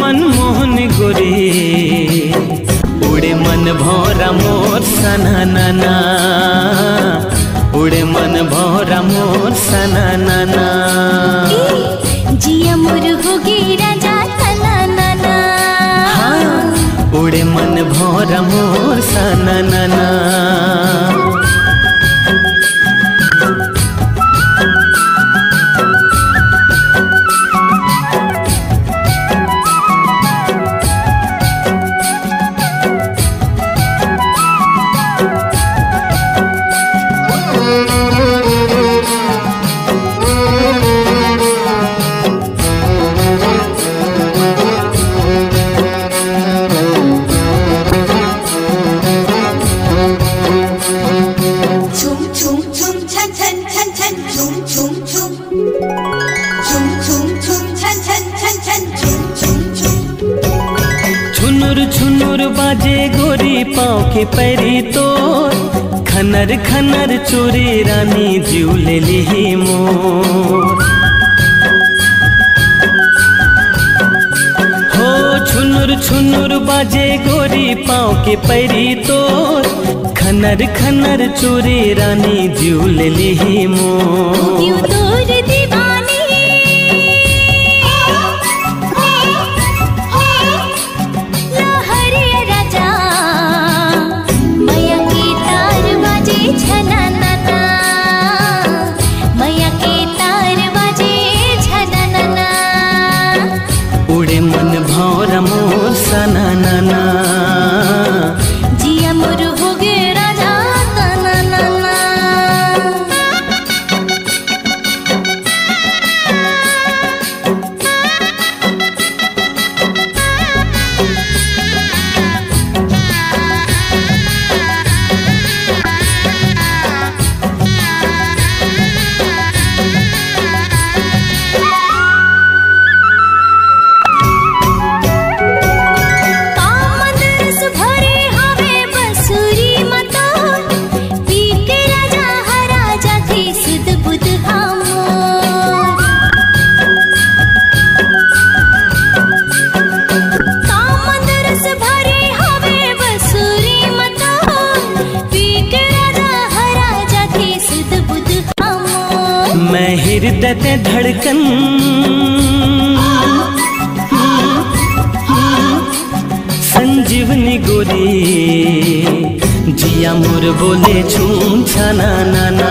मनमोहन गोरी उड़े मन भौरा मोर सना नाना उड़े मन भौरा मोर सना नाना जिया मोर होगे राजा तना नाना हाँ उड़े मन भौरा मोर सना नाना छुनुर बाजे गोरी पाँव के पैरी तोर खनर खनर चोरी रानी जीव ले ली मोर हो छुनुर छुनुर बाजे गोरी पाँव के पैरी तोर खनर खनर चोरी रानी जीव ले ली मोर उड़े मन भौरा मोर सना नाना जिया मोर होगे राजा तना नाना मैं हृदय ते धड़कन संजीवनी गोरी जिया मोर बोले छूम छना नाना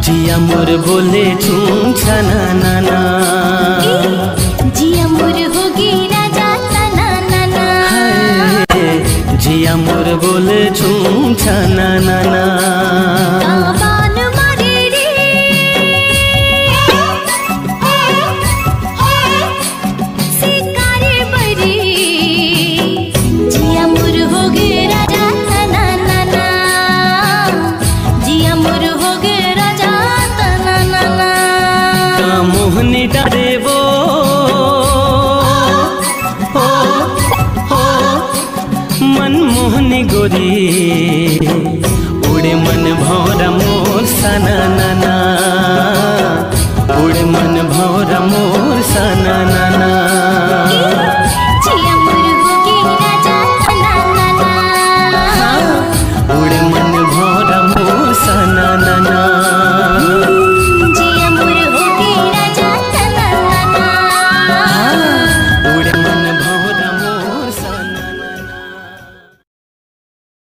जिया मोर बोले छूम छना नाना जिया मोर होगी राजा तना नाना जिया मोर बोले छूम छना नाना मोहनी डारे वो हो मनमोहनी गोरी उड़े मन भौरा मोर सना नाना उड़े मन भौरा